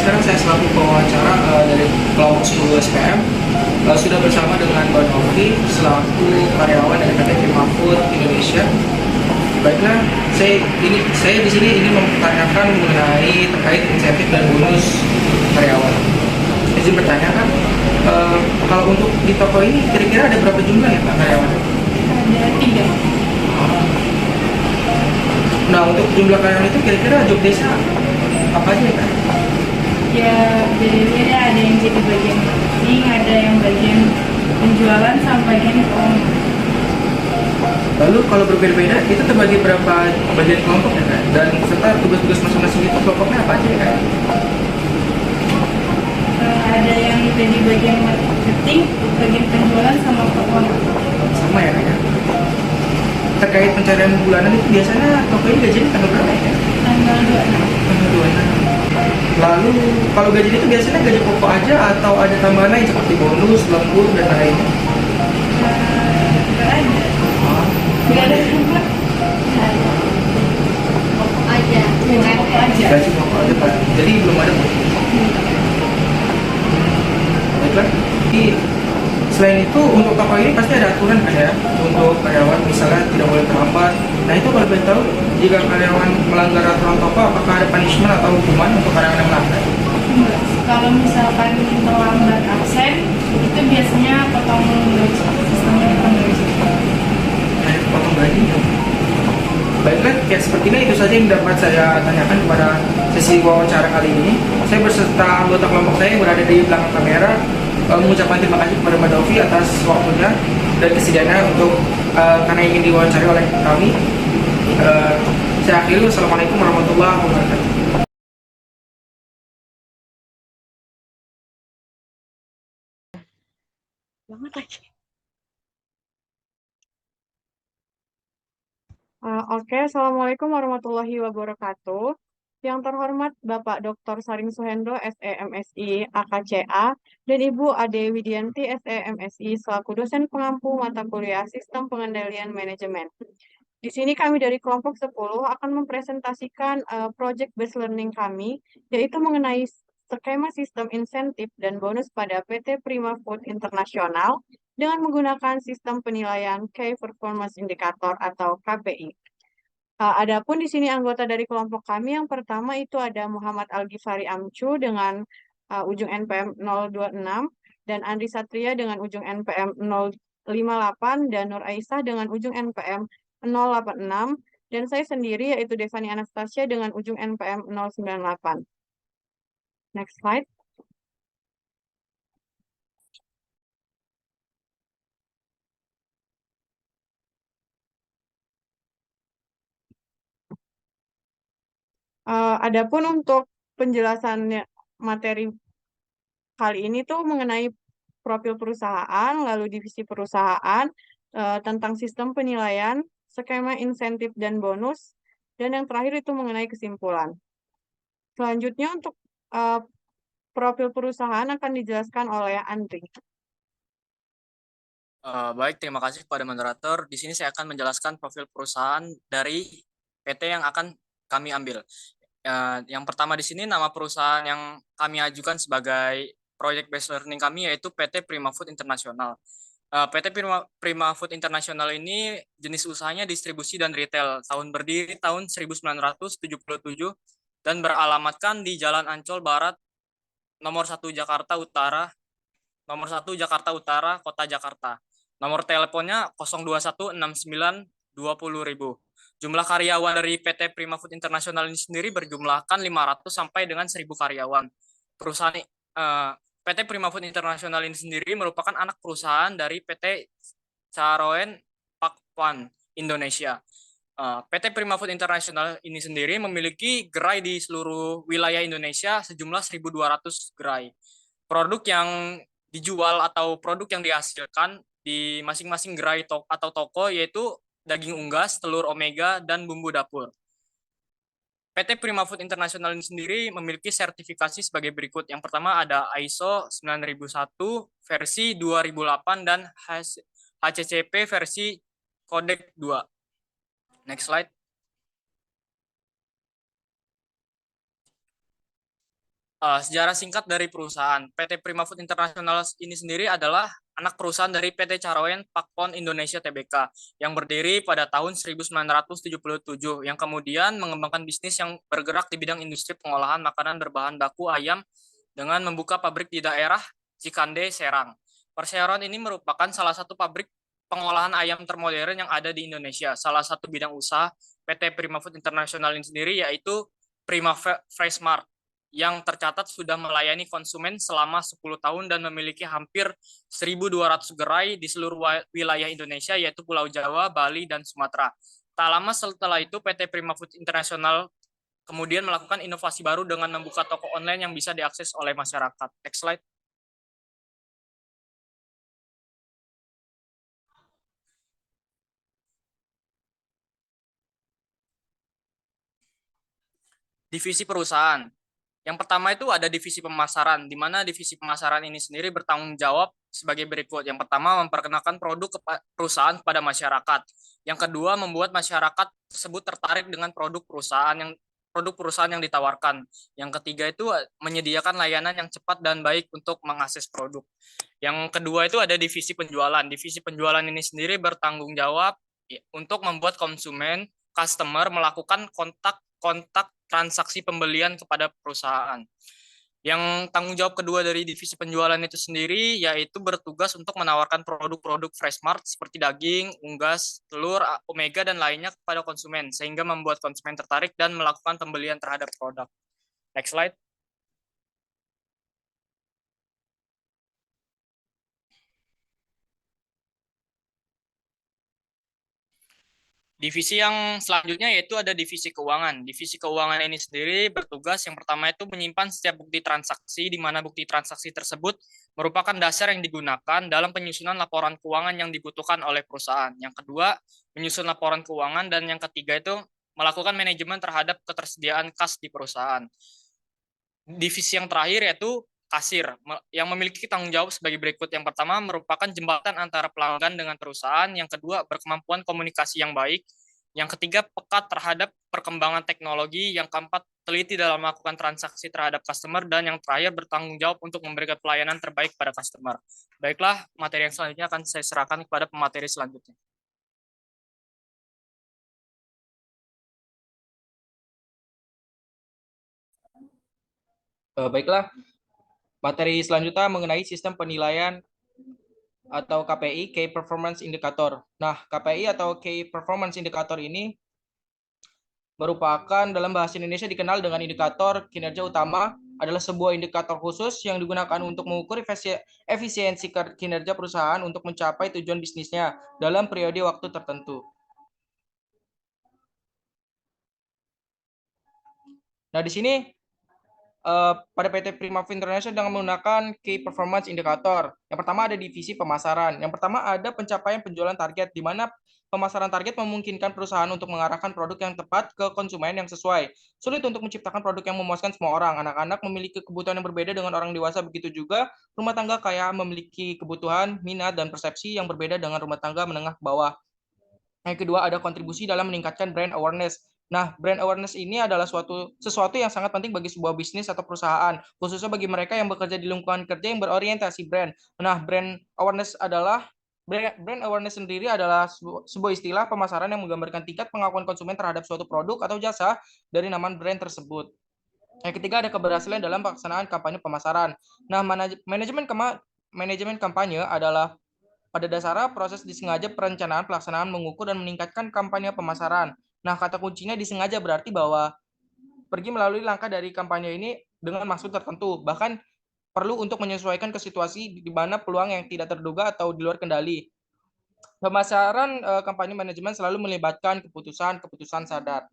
sekarang saya selaku pewawancara dari kelompok 10 SPM sudah bersama dengan Mbak Novi selaku karyawan dari PT Prima Food Indonesia. Baiklah, saya di sini ingin mempertanyakan mengenai terkait insentif dan bonus karyawan. Izin bertanya Kak, kalau untuk di toko ini kira-kira ada berapa jumlah ya Pak karyawan? Ada 3. Nah, untuk jumlah karyawan itu kira-kira job desa apa aja ya Kak? Ya beda-beda, ada yang jadi bagian marketing, ada yang bagian penjualan sama bagian kelompok. Lalu kalau berbeda-beda itu terbagi berapa bagian kelompok ya Kak? Dan serta tugas-tugas masing-masing itu kelompoknya apa aja ya Kak? Ada yang jadi bagian marketing, bagian penjualan sama kelompok. Sama ya Kak ya? Terkait pencarian bulanan itu biasanya toko ini gajinya tanggal berapa ya Kak? Tanggal 26. Tanggal 26. Lalu kalau gaji itu biasanya gaji pokok aja atau ada tambahan lain seperti bonus, lembur, dan lainnya? Nggak ada. Nggak ada juga. Pokok aja. Gaji pokok aja. Gaji pokok aja Pak. Jadi belum ada Bu. Baiklah. Jadi, selain itu untuk toko ini pasti ada aturan kan ya untuk karyawan misalnya tidak boleh terlambat. Nah itu kalau boleh tahu jika karyawan melanggar aturan toko apakah ada punishment atau hukuman untuk karyawan yang melanggar? Enggak. Kalau misalkan terlambat absen, itu biasanya potong gaji. Sistemnya potong gaji. Potong gaji. Baiklah, ya sepertinya itu saja yang dapat saya tanyakan kepada sesi wawancara kali ini. Saya berserta anggota kelompok saya yang berada di belakang kamera mengucapkan terima kasih kepada Mbak Novi atas waktunya dan kesediaannya untuk karena ingin diwawancari oleh kami. Saya akhiri, wassalamualaikum warahmatullahi wabarakatuh. Banget lagi. Oke, Assalamualaikum warahmatullahi wabarakatuh. Yang terhormat Bapak Dr. Saring Suhendro, SEMSI, AKCA, dan Ibu Ade Widianti, SEMSI, selaku dosen pengampu mata kuliah Sistem Pengendalian Manajemen. Di sini kami dari kelompok 10 akan mempresentasikan project based learning kami, yaitu mengenai skema sistem insentif dan bonus pada PT Prima Food Internasional dengan menggunakan sistem penilaian Key Performance Indicator atau KPI. Adapun di sini anggota dari kelompok kami yang pertama itu ada Muhammad Al-Ghifari Amcu dengan ujung NPM 026 dan Andri Satria dengan ujung NPM 058 dan Nur Aisyah dengan ujung NPM 086 dan saya sendiri yaitu Devani Anastasia dengan ujung NPM 098. Next slide. Adapun untuk penjelasannya materi kali ini tuh mengenai profil perusahaan, lalu divisi perusahaan, tentang sistem penilaian, skema insentif dan bonus, dan yang terakhir itu mengenai kesimpulan. Selanjutnya untuk profil perusahaan akan dijelaskan oleh Andri. Baik, terima kasih kepada moderator. Di sini saya akan menjelaskan profil perusahaan dari PT yang akan kami ambil. Yang pertama di sini nama perusahaan yang kami ajukan sebagai project based learning kami yaitu PT Prima Food Internasional. PT Prima Food Internasional ini jenis usahanya distribusi dan retail. Berdiri tahun 1977 dan beralamatkan di Jalan Ancol Barat, nomor 1 Jakarta Utara, Kota Jakarta. Nomor teleponnya 0216920.000. Jumlah karyawan dari PT Prima Food Internasional ini sendiri berjumlahkan 500 sampai dengan 1.000 karyawan. Perusahaan PT Prima Food Internasional ini sendiri merupakan anak perusahaan dari PT Caroen Pakwan Indonesia. PT Prima Food Internasional ini sendiri memiliki gerai di seluruh wilayah Indonesia sejumlah 1.200 gerai. Produk yang dijual atau produk yang dihasilkan di masing-masing gerai atau toko yaitu daging unggas, telur omega, dan bumbu dapur. PT Prima Food Internasional ini sendiri memiliki sertifikasi sebagai berikut. Yang pertama ada ISO 9001 versi 2008 dan HACCP versi Kodek 2. Next slide. Sejarah singkat dari perusahaan. PT Prima Food International ini sendiri adalah anak perusahaan dari PT Caroen Pakpon Indonesia Tbk yang berdiri pada tahun 1977 yang kemudian mengembangkan bisnis yang bergerak di bidang industri pengolahan makanan berbahan baku ayam dengan membuka pabrik di daerah Cikande, Serang. Perseroan ini merupakan salah satu pabrik pengolahan ayam termodern yang ada di Indonesia. Salah satu bidang usaha PT Prima Food International ini sendiri yaitu Prima Fresh Mart yang tercatat sudah melayani konsumen selama 10 tahun dan memiliki hampir 1.200 gerai di seluruh wilayah Indonesia yaitu Pulau Jawa, Bali, dan Sumatera. Tak lama setelah itu PT Prima Food International kemudian melakukan inovasi baru dengan membuka toko online yang bisa diakses oleh masyarakat. Next slide. Divisi perusahaan. Yang pertama itu ada divisi pemasaran, di mana divisi pemasaran ini sendiri bertanggung jawab sebagai berikut. Yang pertama, memperkenalkan produk perusahaan kepada masyarakat. Yang kedua, membuat masyarakat tersebut tertarik dengan produk perusahaan yang ditawarkan. Yang ketiga itu menyediakan layanan yang cepat dan baik untuk mengakses produk. Yang kedua itu ada divisi penjualan. Divisi penjualan ini sendiri bertanggung jawab untuk membuat customer melakukan kontak transaksi pembelian kepada perusahaan. Yang tanggung jawab kedua dari divisi penjualan itu sendiri yaitu bertugas untuk menawarkan produk-produk Fresh Mart seperti daging, unggas, telur, omega, dan lainnya kepada konsumen, sehingga membuat konsumen tertarik dan melakukan pembelian terhadap produk. Next slide. Divisi yang selanjutnya yaitu ada divisi keuangan. Divisi keuangan ini sendiri bertugas yang pertama itu menyimpan setiap bukti transaksi, di mana bukti transaksi tersebut merupakan dasar yang digunakan dalam penyusunan laporan keuangan yang dibutuhkan oleh perusahaan. Yang kedua, menyusun laporan keuangan, dan yang ketiga itu melakukan manajemen terhadap ketersediaan kas di perusahaan. Divisi yang terakhir yaitu kasir yang memiliki tanggung jawab sebagai berikut. Yang pertama merupakan jembatan antara pelanggan dengan perusahaan, yang kedua berkemampuan komunikasi yang baik, yang ketiga pekat terhadap perkembangan teknologi, yang keempat teliti dalam melakukan transaksi terhadap customer, dan yang terakhir bertanggung jawab untuk memberikan pelayanan terbaik pada customer. Baiklah, materi yang selanjutnya akan saya serahkan kepada pemateri selanjutnya. Baiklah, materi selanjutnya mengenai sistem penilaian atau KPI, Key Performance Indicator. Nah, KPI atau Key Performance Indicator ini merupakan dalam bahasa Indonesia dikenal dengan indikator kinerja utama, adalah sebuah indikator khusus yang digunakan untuk mengukur efisiensi kinerja perusahaan untuk mencapai tujuan bisnisnya dalam periode waktu tertentu. Nah, di sini pada PT Prima Food International dengan menggunakan Key Performance Indicator. Yang pertama ada divisi pemasaran. Yang pertama ada pencapaian penjualan target, di mana pemasaran target memungkinkan perusahaan untuk mengarahkan produk yang tepat ke konsumen yang sesuai. Sulit untuk menciptakan produk yang memuaskan semua orang. Anak-anak memiliki kebutuhan yang berbeda dengan orang dewasa, begitu juga rumah tangga kaya memiliki kebutuhan, minat, dan persepsi yang berbeda dengan rumah tangga menengah ke bawah. Yang kedua ada kontribusi dalam meningkatkan brand awareness. Nah, brand awareness ini adalah sesuatu yang sangat penting bagi sebuah bisnis atau perusahaan, khususnya bagi mereka yang bekerja di lingkungan kerja yang berorientasi brand. Nah, brand awareness sendiri adalah sebuah istilah pemasaran yang menggambarkan tingkat pengakuan konsumen terhadap suatu produk atau jasa dari nama brand tersebut. Yang ketiga ada keberhasilan dalam pelaksanaan kampanye pemasaran. Nah, manajemen kampanye adalah pada dasarnya proses disengaja perencanaan, pelaksanaan, mengukur, dan meningkatkan kampanye pemasaran. Nah, kata kuncinya disengaja berarti bahwa pergi melalui langkah dari kampanye ini dengan maksud tertentu, bahkan perlu untuk menyesuaikan ke situasi di mana peluang yang tidak terduga atau di luar kendali. Pemasaran kampanye manajemen selalu melibatkan keputusan sadar.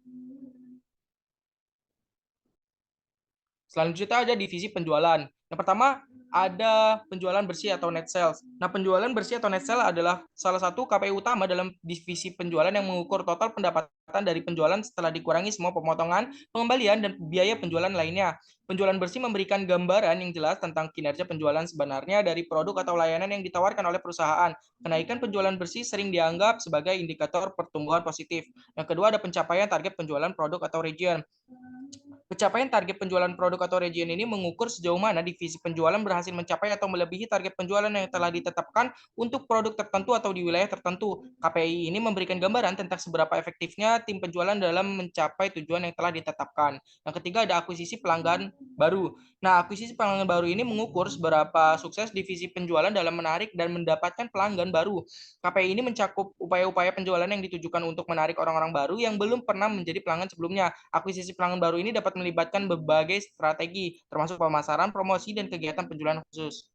Selanjutnya ada divisi penjualan. Yang pertama ada penjualan bersih atau net sales. Nah, penjualan bersih atau net sales adalah salah satu KPI utama dalam divisi penjualan yang mengukur total pendapatan dari penjualan setelah dikurangi semua pemotongan, pengembalian, dan biaya penjualan lainnya. Penjualan bersih memberikan gambaran yang jelas tentang kinerja penjualan sebenarnya dari produk atau layanan yang ditawarkan oleh perusahaan. Kenaikan penjualan bersih sering dianggap sebagai indikator pertumbuhan positif. Yang kedua ada pencapaian target penjualan produk atau region. Pencapaian target penjualan produk atau region ini mengukur sejauh mana divisi penjualan berhasil mencapai atau melebihi target penjualan yang telah ditetapkan untuk produk tertentu atau di wilayah tertentu. KPI ini memberikan gambaran tentang seberapa efektifnya tim penjualan dalam mencapai tujuan yang telah ditetapkan. Yang ketiga ada akuisisi pelanggan baru. Nah, akuisisi pelanggan baru ini mengukur seberapa sukses divisi penjualan dalam menarik dan mendapatkan pelanggan baru. KPI ini mencakup upaya-upaya penjualan yang ditujukan untuk menarik orang-orang baru yang belum pernah menjadi pelanggan sebelumnya. Akuisisi pelanggan baru ini dapat melibatkan berbagai strategi, termasuk pemasaran, promosi, dan kegiatan penjualan khusus.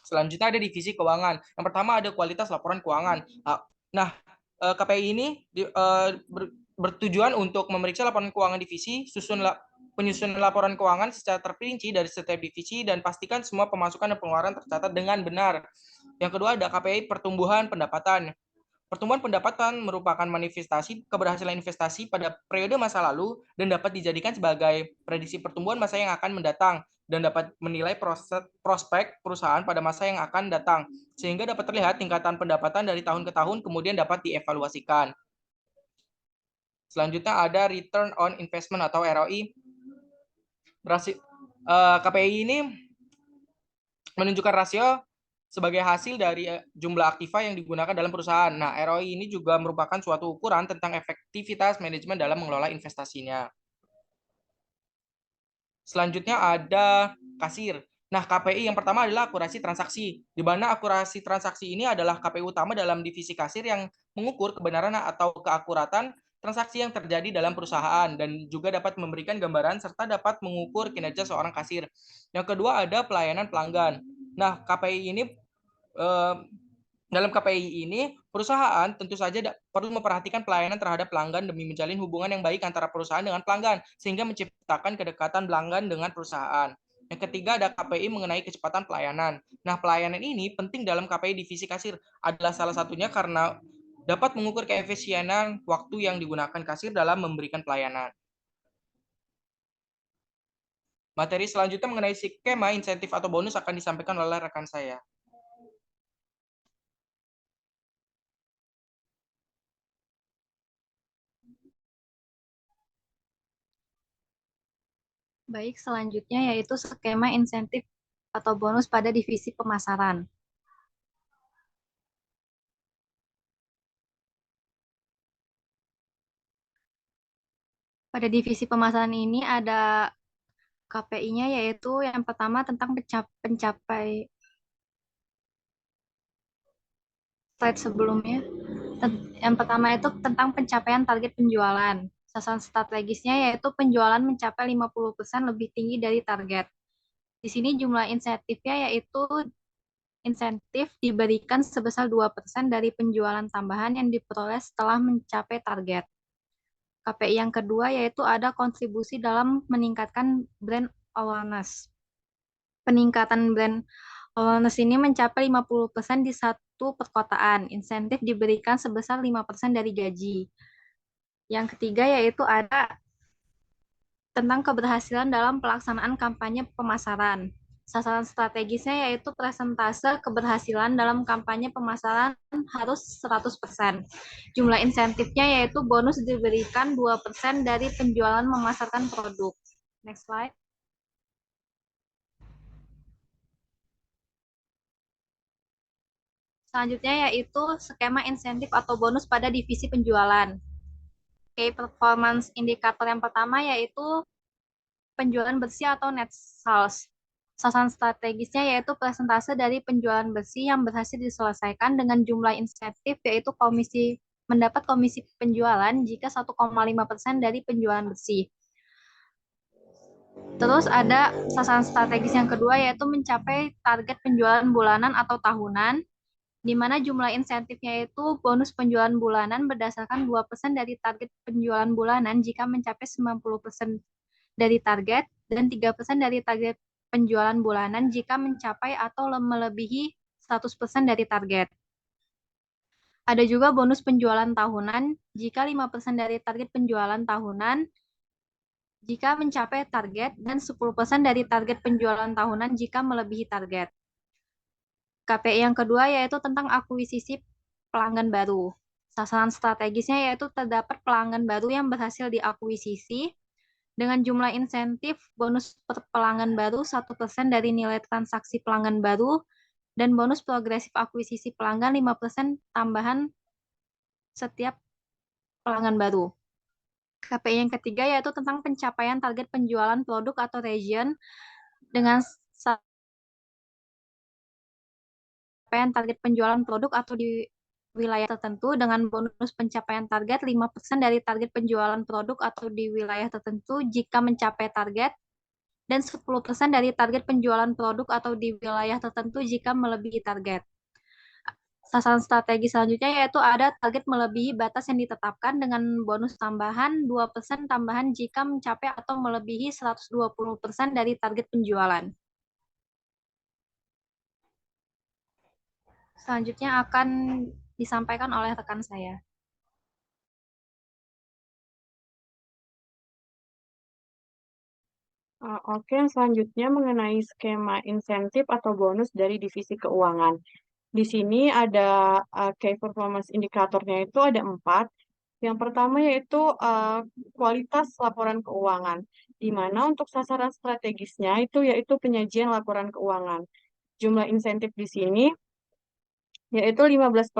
Selanjutnya ada divisi keuangan. Yang pertama ada kualitas laporan keuangan. Nah, KPI ini bertujuan untuk memeriksa laporan keuangan divisi, penyusunan laporan keuangan secara terperinci dari setiap divisi, dan pastikan semua pemasukan dan pengeluaran tercatat dengan benar. Yang kedua ada KPI pertumbuhan pendapatan. Pertumbuhan pendapatan merupakan manifestasi keberhasilan investasi pada periode masa lalu dan dapat dijadikan sebagai prediksi pertumbuhan masa yang akan mendatang dan dapat menilai prospek perusahaan pada masa yang akan datang, sehingga dapat terlihat tingkatan pendapatan dari tahun ke tahun kemudian dapat dievaluasikan. Selanjutnya ada return on investment atau ROI. KPI ini menunjukkan rasio sebagai hasil dari jumlah aktiva yang digunakan dalam perusahaan. Nah, ROI ini juga merupakan suatu ukuran tentang efektivitas manajemen dalam mengelola investasinya. Selanjutnya ada kasir. Nah, KPI yang pertama adalah akurasi transaksi, di mana akurasi transaksi ini adalah KPI utama dalam divisi kasir yang mengukur kebenaran atau keakuratan transaksi yang terjadi dalam perusahaan dan juga dapat memberikan gambaran serta dapat mengukur kinerja seorang kasir. Yang kedua ada pelayanan pelanggan. Nah, KPI ini dalam KPI ini, perusahaan tentu saja perlu memperhatikan pelayanan terhadap pelanggan demi menjalin hubungan yang baik antara perusahaan dengan pelanggan, sehingga menciptakan kedekatan pelanggan dengan perusahaan. Yang ketiga ada KPI mengenai kecepatan pelayanan. Nah, pelayanan ini penting dalam KPI divisi kasir, adalah salah satunya karena dapat mengukur keefisienan waktu yang digunakan kasir dalam memberikan pelayanan. Materi selanjutnya mengenai skema insentif atau bonus akan disampaikan oleh rekan saya. Baik, selanjutnya yaitu skema insentif atau bonus pada divisi pemasaran. Pada divisi pemasaran ini ada KPI-nya yaitu yang pertama tentang pencapai slide sebelumnya. Yang pertama itu tentang pencapaian target penjualan. Sasaran strategisnya yaitu penjualan mencapai 50% lebih tinggi dari target. Di sini jumlah insentifnya yaitu insentif diberikan sebesar 2% dari penjualan tambahan yang diperoleh setelah mencapai target. KPI yang kedua yaitu ada kontribusi dalam meningkatkan brand awareness. Peningkatan brand awareness ini mencapai 50% di satu perkotaan. Insentif diberikan sebesar 5% dari gaji. Yang ketiga yaitu ada tentang keberhasilan dalam pelaksanaan kampanye pemasaran. Sasaran strategisnya yaitu persentase keberhasilan dalam kampanye pemasaran harus 100%. Jumlah insentifnya yaitu bonus diberikan 2% dari penjualan memasarkan produk. Next slide. Selanjutnya yaitu skema insentif atau bonus pada divisi penjualan. Key performance indikator yang pertama yaitu penjualan bersih atau net sales. Sasaran strategisnya yaitu persentase dari penjualan bersih yang berhasil diselesaikan dengan jumlah insentif yaitu mendapat komisi penjualan jika 1,5% dari penjualan bersih. Terus ada sasaran strategis yang kedua yaitu mencapai target penjualan bulanan atau tahunan, di mana jumlah insentifnya itu bonus penjualan bulanan berdasarkan 2% dari target penjualan bulanan jika mencapai 90% dari target dan 3% dari target penjualan bulanan jika mencapai atau melebihi 100% dari target. Ada juga bonus penjualan tahunan jika 5% dari target penjualan tahunan jika mencapai target dan 10% dari target penjualan tahunan jika melebihi target. KPI yang kedua yaitu tentang akuisisi pelanggan baru. Sasaran strategisnya yaitu terdapat pelanggan baru yang berhasil diakuisisi dengan jumlah insentif bonus per pelanggan baru 1% dari nilai transaksi pelanggan baru dan bonus progresif akuisisi pelanggan 5% tambahan setiap pelanggan baru. KPI yang ketiga yaitu tentang pencapaian target penjualan produk atau region dengan pencapaian target penjualan produk atau di wilayah tertentu dengan bonus pencapaian target 5% dari target penjualan produk atau di wilayah tertentu jika mencapai target dan 10% dari target penjualan produk atau di wilayah tertentu jika melebihi target. Sasaran strategi selanjutnya yaitu ada target melebihi batas yang ditetapkan dengan bonus tambahan 2% tambahan jika mencapai atau melebihi 120% dari target penjualan. Selanjutnya akan disampaikan oleh rekan saya. Oke, selanjutnya mengenai skema insentif atau bonus dari divisi keuangan. Di sini ada key performance indikatornya itu ada 4. Yang pertama yaitu kualitas laporan keuangan, di mana untuk sasaran strategisnya itu yaitu penyajian laporan keuangan. Jumlah insentif di sini yaitu 15%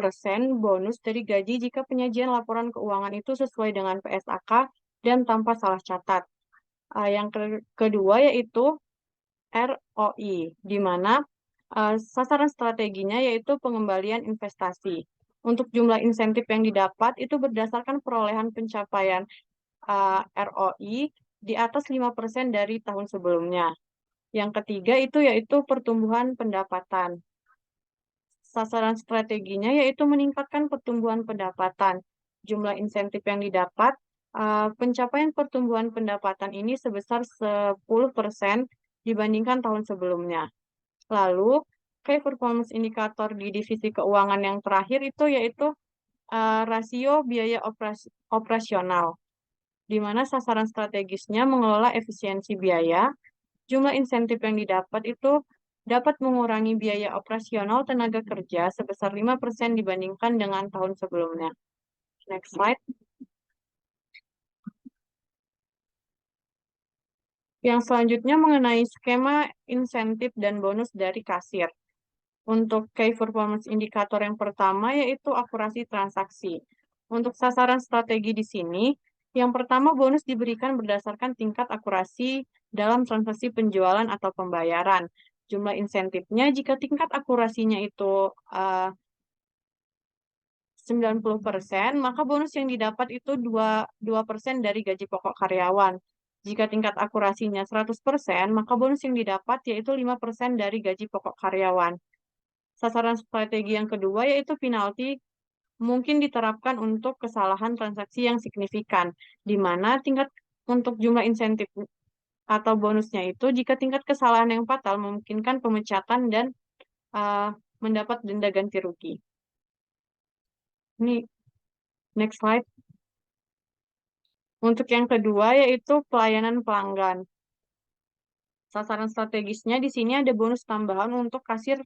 bonus dari gaji jika penyajian laporan keuangan itu sesuai dengan PSAK dan tanpa salah catat. Yang kedua yaitu ROI, di mana sasaran strateginya yaitu pengembalian investasi. Untuk jumlah insentif yang didapat itu berdasarkan perolehan pencapaian ROI di atas 5% dari tahun sebelumnya. Yang ketiga itu yaitu pertumbuhan pendapatan. Sasaran strateginya yaitu meningkatkan pertumbuhan pendapatan. Jumlah insentif yang didapat, pencapaian pertumbuhan pendapatan ini sebesar 10% dibandingkan tahun sebelumnya. Lalu, key performance indikator di divisi keuangan yang terakhir itu yaitu rasio biaya operasional, di mana sasaran strategisnya mengelola efisiensi biaya. Jumlah insentif yang didapat itu dapat mengurangi biaya operasional tenaga kerja sebesar 5% dibandingkan dengan tahun sebelumnya. Next slide. Yang selanjutnya mengenai skema insentif dan bonus dari kasir. Untuk key performance indikator yang pertama yaitu akurasi transaksi. Untuk sasaran strategi di sini, yang pertama bonus diberikan berdasarkan tingkat akurasi dalam transaksi penjualan atau pembayaran. Jumlah insentifnya jika tingkat akurasinya itu 90%, maka bonus yang didapat itu 2% dari gaji pokok karyawan. Jika tingkat akurasinya 100%, maka bonus yang didapat yaitu 5% dari gaji pokok karyawan. Sasaran strategi yang kedua yaitu penalti mungkin diterapkan untuk kesalahan transaksi yang signifikan, di mana tingkat untuk jumlah insentif atau bonusnya itu jika tingkat kesalahan yang fatal memungkinkan pemecatan dan mendapat denda ganti rugi. Ini next slide. Untuk yang kedua yaitu pelayanan pelanggan. Sasaran strategisnya di sini ada bonus tambahan untuk kasir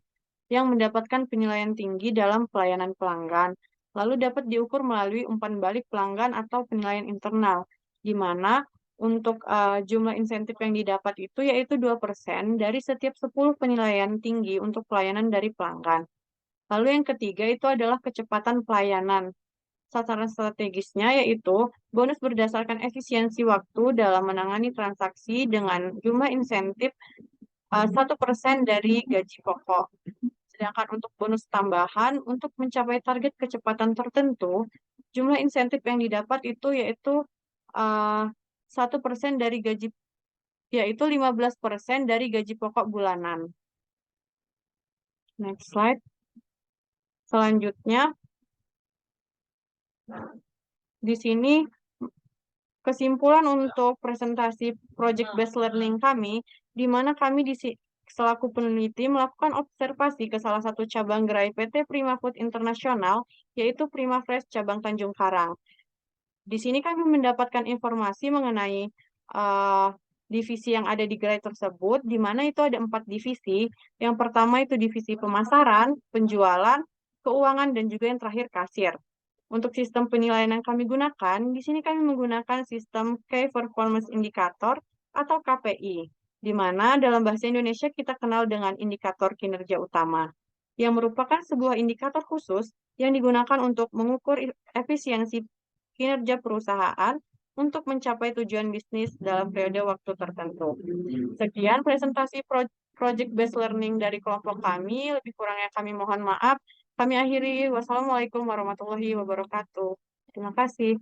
yang mendapatkan penilaian tinggi dalam pelayanan pelanggan, lalu dapat diukur melalui umpan balik pelanggan atau penilaian internal, di mana untuk jumlah insentif yang didapat itu yaitu 2% dari setiap 10 penilaian tinggi untuk pelayanan dari pelanggan. Lalu yang ketiga itu adalah kecepatan pelayanan. Sasaran strategisnya yaitu bonus berdasarkan efisiensi waktu dalam menangani transaksi dengan jumlah insentif 1% dari gaji pokok. Sedangkan untuk bonus tambahan, untuk mencapai target kecepatan tertentu, jumlah insentif yang didapat itu yaitu 1% dari gaji, yaitu 15% dari gaji pokok bulanan. Next slide. Selanjutnya, di sini kesimpulan untuk presentasi Project Based Learning kami, di mana kami selaku peneliti melakukan observasi ke salah satu cabang gerai PT Prima Food International, yaitu Prima Fresh cabang Tanjung Karang. Di sini kami mendapatkan informasi mengenai divisi yang ada di gerai tersebut, di mana itu ada 4 divisi. Yang pertama itu divisi pemasaran, penjualan, keuangan, dan juga yang terakhir kasir. Untuk sistem penilaian yang kami gunakan, di sini kami menggunakan sistem Key Performance Indicator atau KPI, di mana dalam bahasa Indonesia kita kenal dengan indikator kinerja utama, yang merupakan sebuah indikator khusus yang digunakan untuk mengukur efisiensi kinerja perusahaan untuk mencapai tujuan bisnis dalam periode waktu tertentu. Sekian presentasi Project Based Learning dari kelompok kami, lebih kurangnya kami mohon maaf. Kami akhiri. Wassalamualaikum warahmatullahi wabarakatuh. Terima kasih.